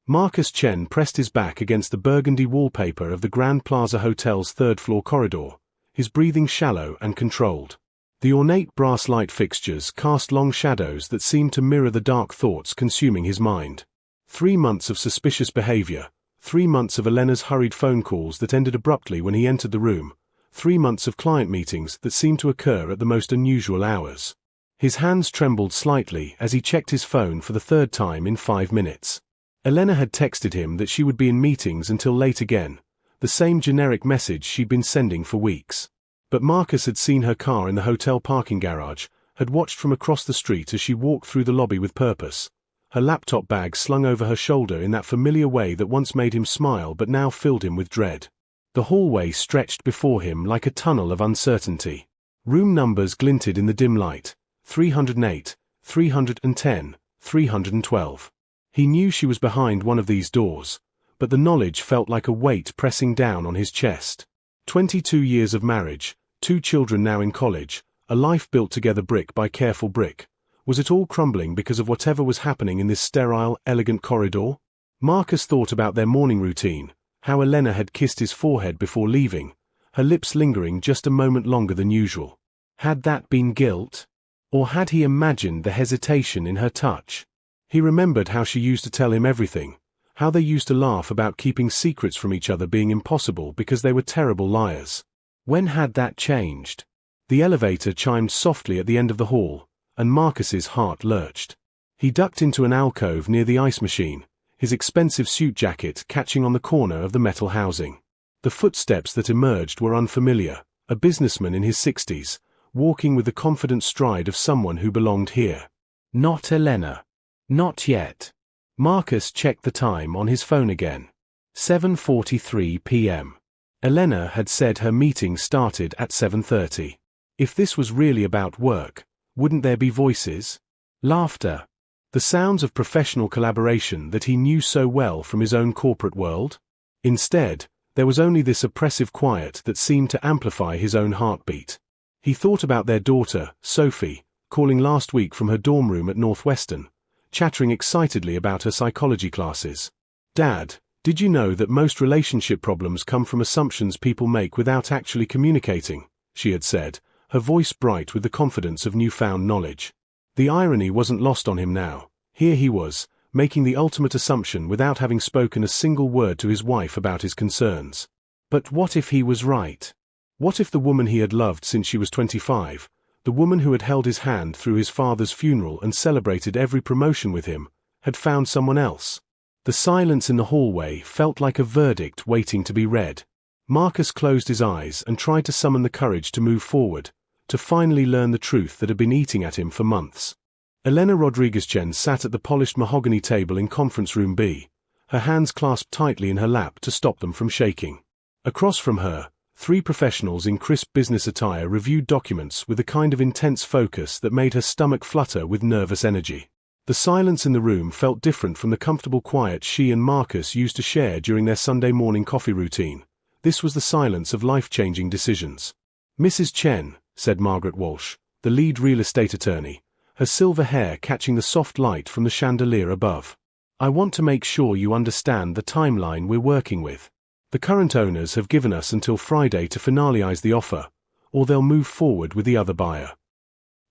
Marcus Chen pressed his back against the burgundy wallpaper of the Grand Plaza Hotel's third-floor corridor, his breathing shallow and controlled. The ornate brass light fixtures cast long shadows that seemed to mirror the dark thoughts consuming his mind. 3 months of suspicious behavior, 3 months of Elena's hurried phone calls that ended abruptly when he entered the room, 3 months of client meetings that seemed to occur at the most unusual hours. His hands trembled slightly as he checked his phone for the third time in 5 minutes. Elena had texted him that she would be in meetings until late again, the same generic message she'd been sending for weeks. But Marcus had seen her car in the hotel parking garage, had watched from across the street as she walked through the lobby with purpose, her laptop bag slung over her shoulder in that familiar way that once made him smile but now filled him with dread. The hallway stretched before him like a tunnel of uncertainty. Room numbers glinted in the dim light: 308, 310, 312. He knew she was behind one of these doors, but the knowledge felt like a weight pressing down on his chest. 22 years of marriage, 2 children now in college, a life built together brick by careful brick. Was it all crumbling because of whatever was happening in this sterile, elegant corridor? Marcus thought about their morning routine, how Elena had kissed his forehead before leaving, her lips lingering just a moment longer than usual. Had that been guilt? Or had he imagined the hesitation in her touch? He remembered how she used to tell him everything, how they used to laugh about keeping secrets from each other being impossible because they were terrible liars. When had that changed? The elevator chimed softly at the end of the hall, and Marcus's heart lurched. He ducked into an alcove near the ice machine, his expensive suit jacket catching on the corner of the metal housing. The footsteps that emerged were unfamiliar, a businessman in his 60s, walking with the confident stride of someone who belonged here. Not Elena. Not yet. Marcus checked the time on his phone again. 7:43 p.m. Elena had said her meeting started at 7:30. If this was really about work, wouldn't there be voices? Laughter? The sounds of professional collaboration that he knew so well from his own corporate world? Instead, there was only this oppressive quiet that seemed to amplify his own heartbeat. He thought about their daughter, Sophie, calling last week from her dorm room at Northwestern, chattering excitedly about her psychology classes. "Dad, did you know that most relationship problems come from assumptions people make without actually communicating?" she had said, her voice bright with the confidence of newfound knowledge. The irony wasn't lost on him now. Here he was, making the ultimate assumption without having spoken a single word to his wife about his concerns. But what if he was right? What if the woman he had loved since she was 25, the woman who had held his hand through his father's funeral and celebrated every promotion with him, had found someone else? The silence in the hallway felt like a verdict waiting to be read. Marcus closed his eyes and tried to summon the courage to move forward, to finally learn the truth that had been eating at him for months. Elena Rodriguez-Chen sat at the polished mahogany table in Conference Room B, her hands clasped tightly in her lap to stop them from shaking. Across from her, 3 professionals in crisp business attire reviewed documents with a kind of intense focus that made her stomach flutter with nervous energy. The silence in the room felt different from the comfortable quiet she and Marcus used to share during their Sunday morning coffee routine. This was the silence of life-changing decisions. "Mrs. Chen," said Margaret Walsh, the lead real estate attorney, her silver hair catching the soft light from the chandelier above. "I want to make sure you understand the timeline we're working with. The current owners have given us until Friday to finalize the offer, or they'll move forward with the other buyer."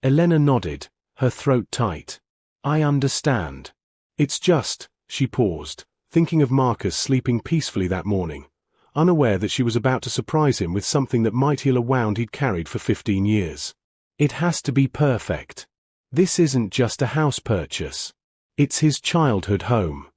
Elena nodded, her throat tight. "I understand. It's just," she paused, thinking of Marcus sleeping peacefully that morning, unaware that she was about to surprise him with something that might heal a wound he'd carried for 15 years. "It has to be perfect. This isn't just a house purchase. It's his childhood home."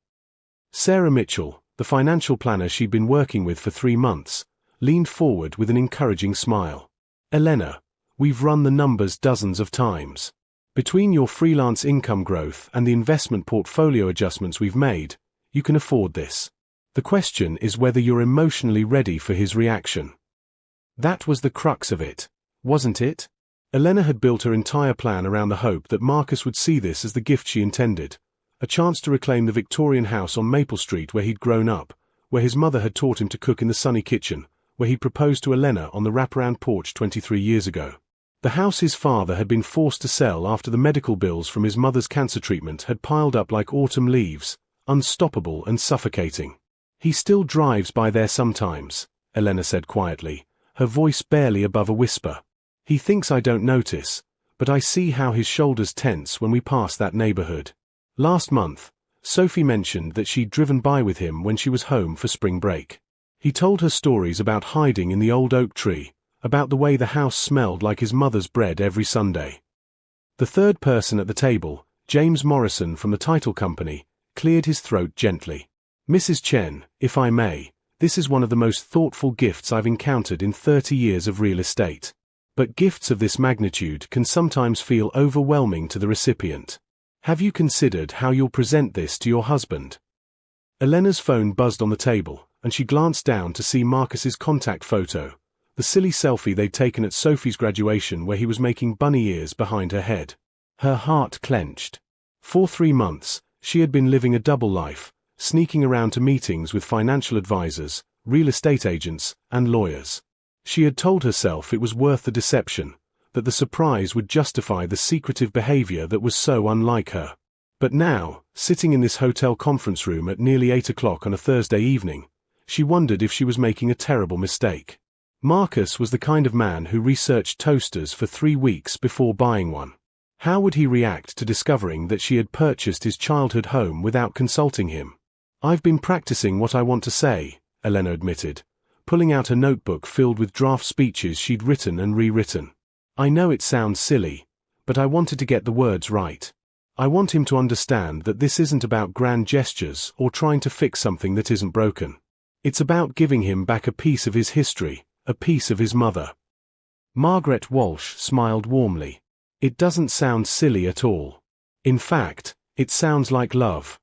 Sarah Mitchell, the financial planner she'd been working with for 3 months, leaned forward with an encouraging smile. "Elena, we've run the numbers dozens of times. Between your freelance income growth and the investment portfolio adjustments we've made, you can afford this. The question is whether you're emotionally ready for his reaction." That was the crux of it, wasn't it? Elena had built her entire plan around the hope that Marcus would see this as the gift she intended, a chance to reclaim the Victorian house on Maple Street where he'd grown up, where his mother had taught him to cook in the sunny kitchen, where he'd proposed to Elena on the wraparound porch 23 years ago. The house his father had been forced to sell after the medical bills from his mother's cancer treatment had piled up like autumn leaves, unstoppable and suffocating. He still drives by there sometimes, Elena said quietly, her voice barely above a whisper. He thinks I don't notice, but I see how his shoulders tense when we pass that neighborhood. Last month, Sophie mentioned that she'd driven by with him when she was home for spring break. He told her stories about hiding in the old oak tree, about the way the house smelled like his mother's bread every Sunday. The third person at the table, James Morrison from the title company, cleared his throat gently. Mrs. Chen, if I may, this is one of the most thoughtful gifts I've encountered in 30 years of real estate. But gifts of this magnitude can sometimes feel overwhelming to the recipient. Have you considered how you'll present this to your husband? Elena's phone buzzed on the table, and she glanced down to see Marcus's contact photo, the silly selfie they'd taken at Sophie's graduation where he was making bunny ears behind her head. Her heart clenched. For 3 months, she had been living a double life, sneaking around to meetings with financial advisors, real estate agents, and lawyers. She had told herself it was worth the deception, that the surprise would justify the secretive behavior that was so unlike her. But now, sitting in this hotel conference room at nearly 8 o'clock on a Thursday evening, she wondered if she was making a terrible mistake. Marcus was the kind of man who researched toasters for 3 weeks before buying one. How would he react to discovering that she had purchased his childhood home without consulting him? I've been practicing what I want to say, Elena admitted, pulling out a notebook filled with draft speeches she'd written and rewritten. I know it sounds silly, but I wanted to get the words right. I want him to understand that this isn't about grand gestures or trying to fix something that isn't broken. It's about giving him back a piece of his history, a piece of his mother. Margaret Walsh smiled warmly. It doesn't sound silly at all. In fact, it sounds like love.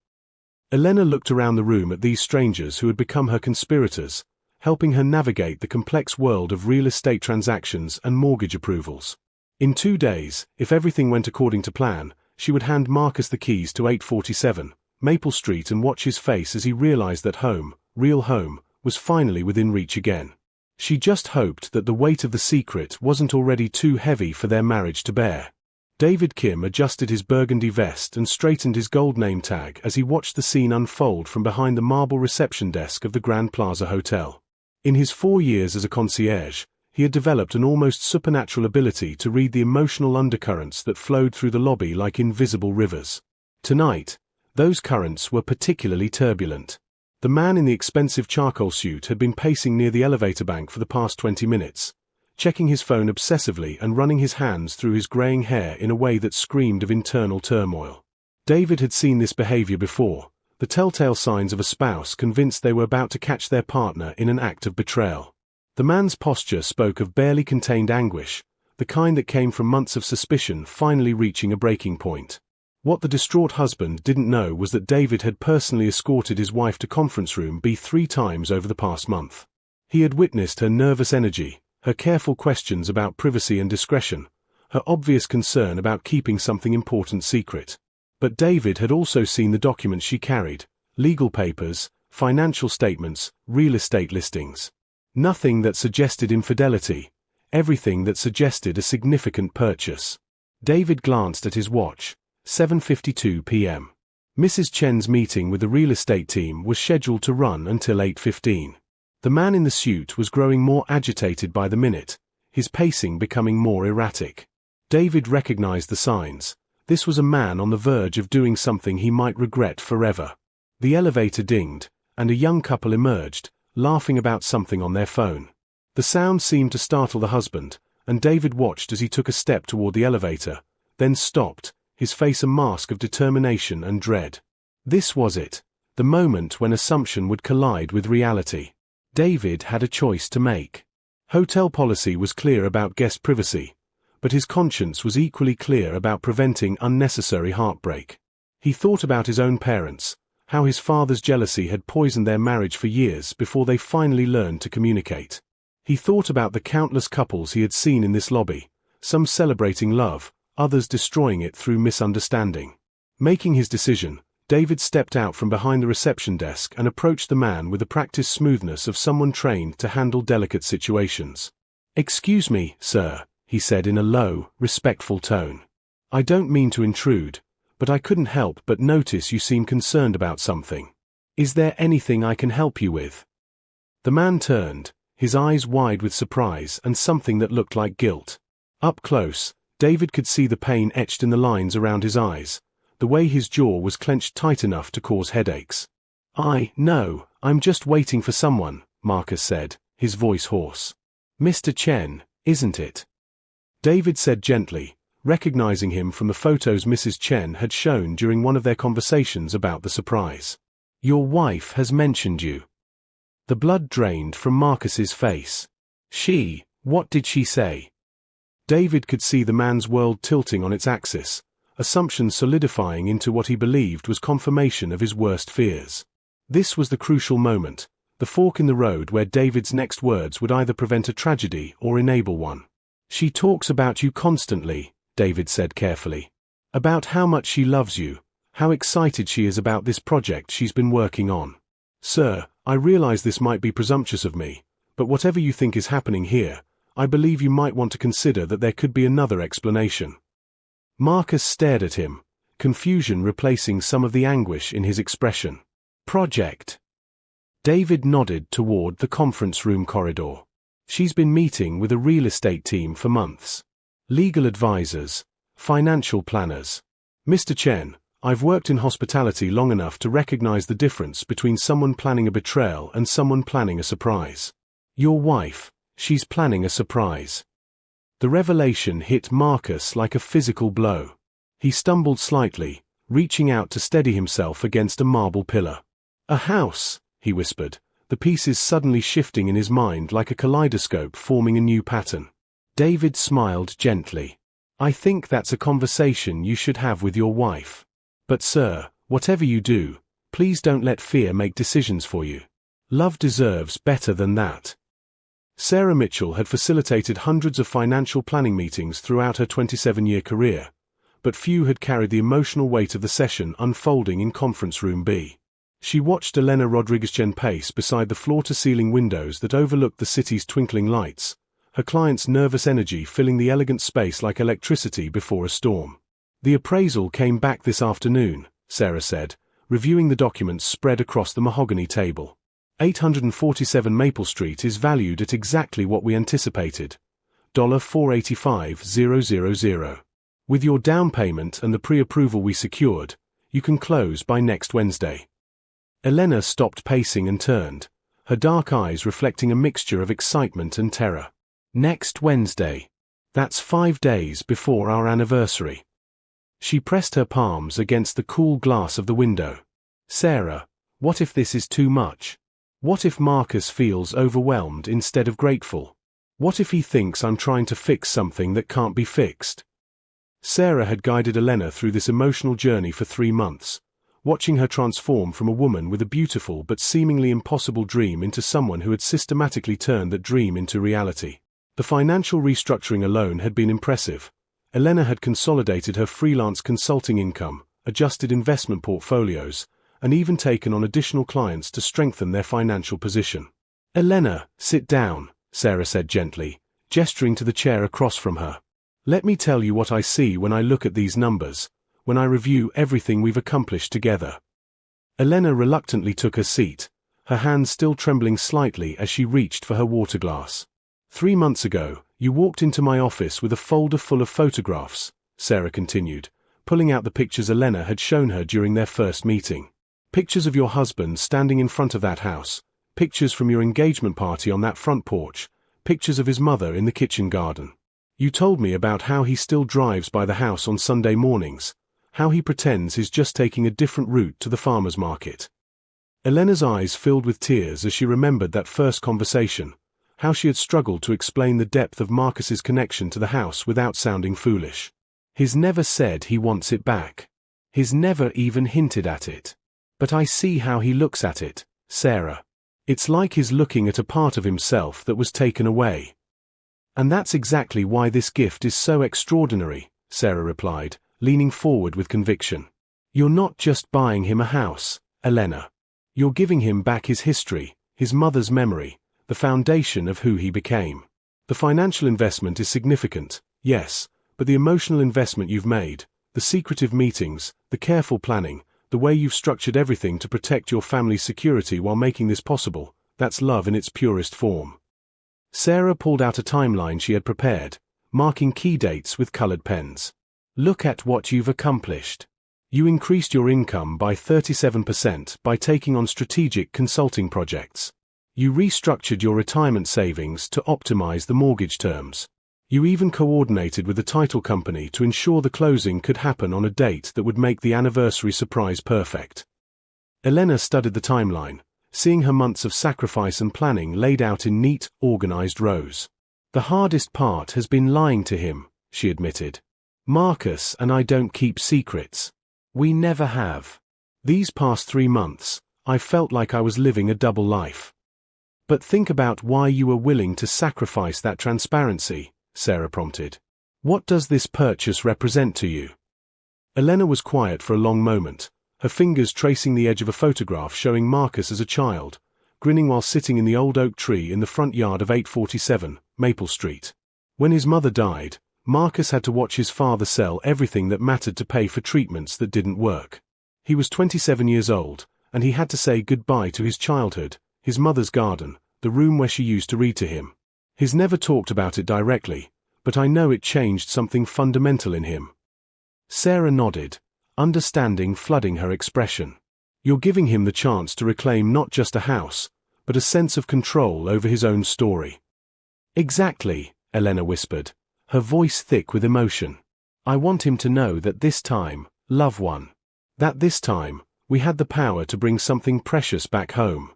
Elena looked around the room at these strangers who had become her conspirators, helping her navigate the complex world of real estate transactions and mortgage approvals. In 2 days, if everything went according to plan, she would hand Marcus the keys to 847 Maple Street and watch his face as he realized that home, real home, was finally within reach again. She just hoped that the weight of the secret wasn't already too heavy for their marriage to bear. David Kim adjusted his burgundy vest and straightened his gold name tag as he watched the scene unfold from behind the marble reception desk of the Grand Plaza Hotel. In his 4 years as a concierge, he had developed an almost supernatural ability to read the emotional undercurrents that flowed through the lobby like invisible rivers. Tonight, those currents were particularly turbulent. The man in the expensive charcoal suit had been pacing near the elevator bank for the past 20 minutes, checking his phone obsessively and running his hands through his graying hair in a way that screamed of internal turmoil. David had seen this behavior before, the telltale signs of a spouse convinced they were about to catch their partner in an act of betrayal. The man's posture spoke of barely contained anguish, the kind that came from months of suspicion finally reaching a breaking point. What the distraught husband didn't know was that David had personally escorted his wife to conference room B 3 times over the past month. He had witnessed her nervous energy, her careful questions about privacy and discretion, her obvious concern about keeping something important secret. But David had also seen the documents she carried, legal papers, financial statements, real estate listings. Nothing that suggested infidelity, everything that suggested a significant purchase. David glanced at his watch, 7:52 p.m. Mrs. Chen's meeting with the real estate team was scheduled to run until 8:15. The man in the suit was growing more agitated by the minute, his pacing becoming more erratic. David recognized the signs. This was a man on the verge of doing something he might regret forever. The elevator dinged, and a young couple emerged, laughing about something on their phone. The sound seemed to startle the husband, and David watched as he took a step toward the elevator, then stopped, his face a mask of determination and dread. This was it, the moment when assumption would collide with reality. David had a choice to make. Hotel policy was clear about guest privacy, but his conscience was equally clear about preventing unnecessary heartbreak. He thought about his own parents, how his father's jealousy had poisoned their marriage for years before they finally learned to communicate. He thought about the countless couples he had seen in this lobby, some celebrating love, others destroying it through misunderstanding. Making his decision, David stepped out from behind the reception desk and approached the man with the practiced smoothness of someone trained to handle delicate situations. "Excuse me, sir," he said in a low, respectful tone. "I don't mean to intrude, but I couldn't help but notice you seem concerned about something. Is there anything I can help you with?" The man turned, his eyes wide with surprise and something that looked like guilt. Up close, David could see the pain etched in the lines around his eyes, the way his jaw was clenched tight enough to cause headaches. "No, I'm just waiting for someone," Marcus said, his voice hoarse. "Mr. Chen, isn't it?" David said gently, recognizing him from the photos Mrs. Chen had shown during one of their conversations about the surprise. "Your wife has mentioned you." The blood drained from Marcus's face. What did she say?" David could see the man's world tilting on its axis, assumptions solidifying into what he believed was confirmation of his worst fears. This was the crucial moment, the fork in the road where David's next words would either prevent a tragedy or enable one. "She talks about you constantly," David said carefully. "About how much she loves you, how excited she is about this project she's been working on. Sir, I realize this might be presumptuous of me, but whatever you think is happening here, I believe you might want to consider that there could be another explanation." Marcus stared at him, confusion replacing some of the anguish in his expression. "Project?" David nodded toward the conference room corridor. "She's been meeting with a real estate team for months. Legal advisors, financial planners. Mr. Chen, I've worked in hospitality long enough to recognize the difference between someone planning a betrayal and someone planning a surprise. Your wife, she's planning a surprise." The revelation hit Marcus like a physical blow. He stumbled slightly, reaching out to steady himself against a marble pillar. "A house," he whispered, the pieces suddenly shifting in his mind like a kaleidoscope forming a new pattern. David smiled gently. "I think that's a conversation you should have with your wife. But sir, whatever you do, please don't let fear make decisions for you. Love deserves better than that." Sarah Mitchell had facilitated hundreds of financial planning meetings throughout her 27-year career, but few had carried the emotional weight of the session unfolding in Conference Room B. She watched Elena Rodriguez-Chen pace beside the floor-to-ceiling windows that overlooked the city's twinkling lights, her client's nervous energy filling the elegant space like electricity before a storm. "The appraisal came back this afternoon," Sarah said, reviewing the documents spread across the mahogany table. 847 Maple Street is valued at exactly what we anticipated, $485,000. With your down payment and the pre-approval we secured, you can close by next Wednesday. Elena stopped pacing and turned, her dark eyes reflecting a mixture of excitement and terror. "Next Wednesday. That's 5 days before our anniversary." She pressed her palms against the cool glass of the window. "Sarah, what if this is too much? What if Marcus feels overwhelmed instead of grateful? What if he thinks I'm trying to fix something that can't be fixed?" Sarah had guided Elena through this emotional journey for 3 months, watching her transform from a woman with a beautiful but seemingly impossible dream into someone who had systematically turned that dream into reality. The financial restructuring alone had been impressive. Elena had consolidated her freelance consulting income, adjusted investment portfolios, and even taken on additional clients to strengthen their financial position. "Elena, sit down," Sarah said gently, gesturing to the chair across from her. "Let me tell you what I see when I look at these numbers, when I review everything we've accomplished together." Elena reluctantly took her seat, her hands still trembling slightly as she reached for her water glass. 3 months ago, you walked into my office with a folder full of photographs, Sarah continued, pulling out the pictures Elena had shown her during their first meeting. "Pictures of your husband standing in front of that house, pictures from your engagement party on that front porch, pictures of his mother in the kitchen garden. You told me about how he still drives by the house on Sunday mornings, how he pretends he's just taking a different route to the farmer's market." Elena's eyes filled with tears as she remembered that first conversation, how she had struggled to explain the depth of Marcus's connection to the house without sounding foolish. "He's never said he wants it back. He's never even hinted at it. But I see how he looks at it, Sarah. It's like he's looking at a part of himself that was taken away." "And that's exactly why this gift is so extraordinary," Sarah replied, leaning forward with conviction. "You're not just buying him a house, Elena. You're giving him back his history, his mother's memory, the foundation of who he became. The financial investment is significant, yes, but the emotional investment you've made, The secretive meetings, the careful planning, the way you've structured everything to protect your family's security while making this possible, that's love in its purest form. Sarah pulled out a timeline she had prepared, marking key dates with colored pens. Look at what you've accomplished. You increased your income by 37% by taking on strategic consulting projects. You restructured your retirement savings to optimize the mortgage terms. You even coordinated with the title company to ensure the closing could happen on a date that would make the anniversary surprise perfect. Elena studied the timeline, seeing her months of sacrifice and planning laid out in neat, organized rows. The hardest part has been lying to him, she admitted. Marcus and I don't keep secrets. We never have. These past 3 months, I felt like I was living a double life. But think about why you were willing to sacrifice that transparency, Sarah prompted. What does this purchase represent to you? Elena was quiet for a long moment, her fingers tracing the edge of a photograph showing Marcus as a child, grinning while sitting in the old oak tree in the front yard of 847, Maple Street. When his mother died, Marcus had to watch his father sell everything that mattered to pay for treatments that didn't work. He was 27 years old, and he had to say goodbye to his childhood, his mother's garden, the room where she used to read to him. He's never talked about it directly, but I know it changed something fundamental in him. Sarah nodded, understanding flooding her expression. You're giving him the chance to reclaim not just a house, but a sense of control over his own story. Exactly, Elena whispered, her voice thick with emotion. I want him to know that this time, love won. That this time, we had the power to bring something precious back home.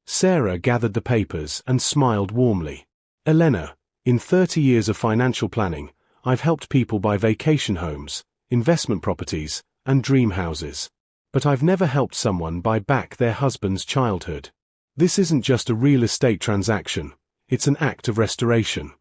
Sarah gathered the papers and smiled warmly. Elena, in 30 years of financial planning, I've helped people buy vacation homes, investment properties, and dream houses. But I've never helped someone buy back their husband's childhood. This isn't just a real estate transaction, it's an act of restoration.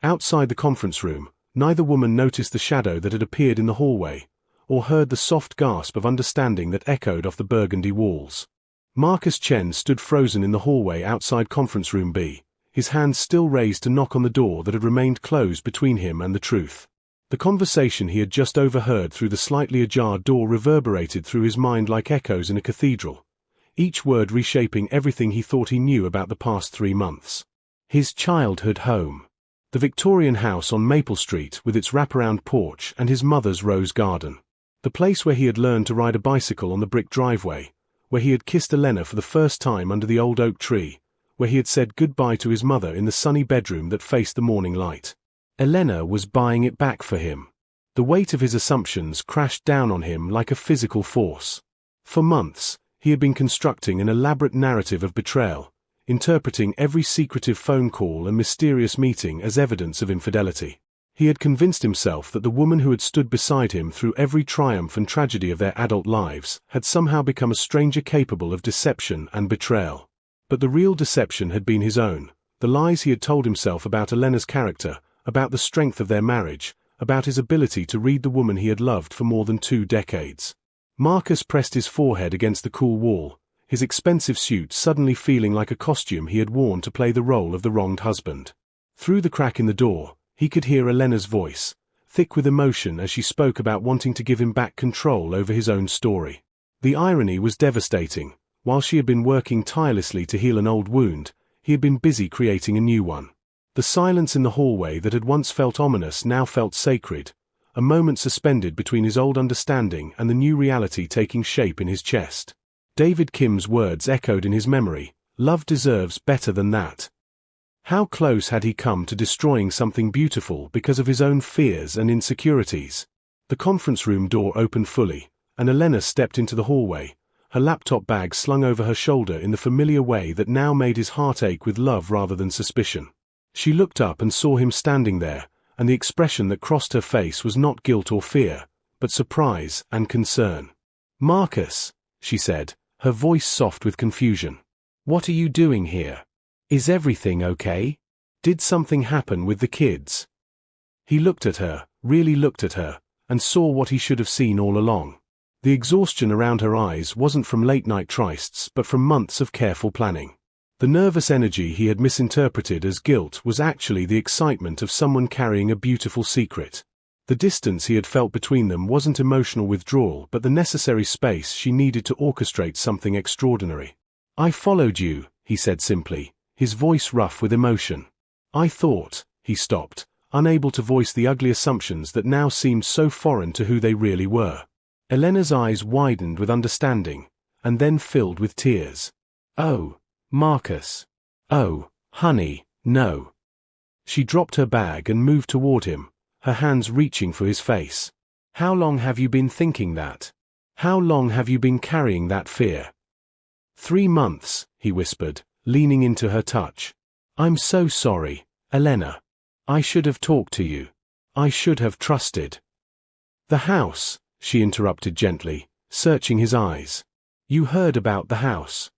Outside the conference room, neither woman noticed the shadow that had appeared in the hallway, or heard the soft gasp of understanding that echoed off the burgundy walls. Marcus Chen stood frozen in the hallway outside conference room B, his hands still raised to knock on the door that had remained closed between him and the truth. The conversation he had just overheard through the slightly ajar door reverberated through his mind like echoes in a cathedral, each word reshaping everything he thought he knew about the past 3 months. His childhood home. The Victorian house on Maple Street with its wraparound porch and his mother's rose garden. The place where he had learned to ride a bicycle on the brick driveway, where he had kissed Elena for the first time under the old oak tree, where he had said goodbye to his mother in the sunny bedroom that faced the morning light. Elena was buying it back for him. The weight of his assumptions crashed down on him like a physical force. For months, he had been constructing an elaborate narrative of betrayal, interpreting every secretive phone call and mysterious meeting as evidence of infidelity. He had convinced himself that the woman who had stood beside him through every triumph and tragedy of their adult lives had somehow become a stranger capable of deception and betrayal. But the real deception had been his own, the lies he had told himself about Elena's character, about the strength of their marriage, about his ability to read the woman he had loved for more than 2 decades. Marcus pressed his forehead against the cool wall, his expensive suit suddenly feeling like a costume he had worn to play the role of the wronged husband. Through the crack in the door, he could hear Elena's voice, thick with emotion as she spoke about wanting to give him back control over his own story. The irony was devastating. While she had been working tirelessly to heal an old wound, he had been busy creating a new one. The silence in the hallway that had once felt ominous now felt sacred, a moment suspended between his old understanding and the new reality taking shape in his chest. David Kim's words echoed in his memory, "Love deserves better than that." How close had he come to destroying something beautiful because of his own fears and insecurities? The conference room door opened fully, and Elena stepped into the hallway, her laptop bag slung over her shoulder in the familiar way that now made his heart ache with love rather than suspicion. She looked up and saw him standing there, and the expression that crossed her face was not guilt or fear, but surprise and concern. "Marcus," she said, her voice soft with confusion. "What are you doing here? Is everything okay? Did something happen with the kids?" He looked at her, really looked at her, and saw what he should have seen all along. The exhaustion around her eyes wasn't from late-night trysts but from months of careful planning. The nervous energy he had misinterpreted as guilt was actually the excitement of someone carrying a beautiful secret. The distance he had felt between them wasn't emotional withdrawal but the necessary space she needed to orchestrate something extraordinary. "I followed you," he said simply, his voice rough with emotion. "I thought," he stopped, unable to voice the ugly assumptions that now seemed so foreign to who they really were. Elena's eyes widened with understanding, and then filled with tears. "Oh, Marcus. Oh, honey, no." She dropped her bag and moved toward him, her hands reaching for his face. "How long have you been thinking that? How long have you been carrying that fear?" 3 months, he whispered, leaning into her touch. "I'm so sorry, Elena. I should have talked to you. I should have trusted." "The house," she interrupted gently, searching his eyes. "You heard about the house."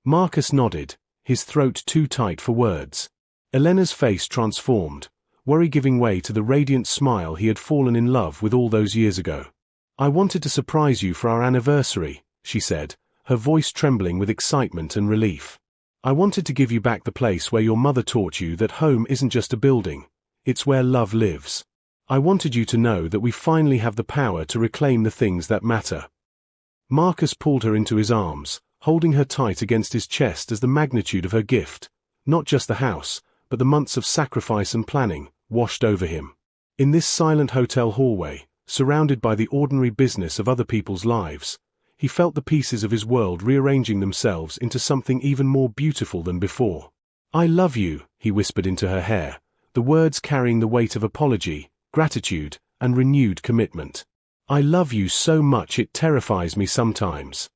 Marcus nodded, his throat too tight for words. Elena's face transformed, worry giving way to the radiant smile he had fallen in love with all those years ago. "I wanted to surprise you for our anniversary," she said, her voice trembling with excitement and relief. "I wanted to give you back the place where your mother taught you that home isn't just a building, it's where love lives. I wanted you to know that we finally have the power to reclaim the things that matter." Marcus pulled her into his arms, holding her tight against his chest as the magnitude of her gift, not just the house, but the months of sacrifice and planning, washed over him. In this silent hotel hallway, surrounded by the ordinary business of other people's lives, he felt the pieces of his world rearranging themselves into something even more beautiful than before. "I love you," he whispered into her hair, the words carrying the weight of apology, gratitude, and renewed commitment. "I love you so much it terrifies me sometimes."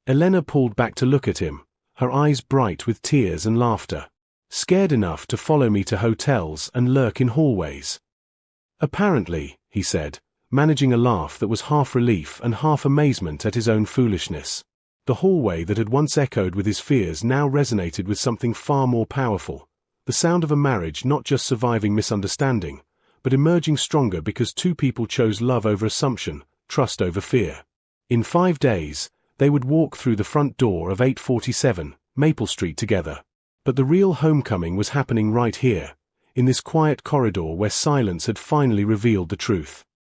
Elena pulled back to look at him, her eyes bright with tears and laughter. "Scared enough to follow me to hotels and lurk in hallways?" "Apparently," he said, managing a laugh that was half relief and half amazement at his own foolishness. The hallway that had once echoed with his fears now resonated with something far more powerful, the sound of a marriage not just surviving misunderstanding, but emerging stronger because two people chose love over assumption, trust over fear. In 5 days, they would walk through the front door of 847 Maple Street together. But the real homecoming was happening right here, in this quiet corridor where silence had finally revealed the truth.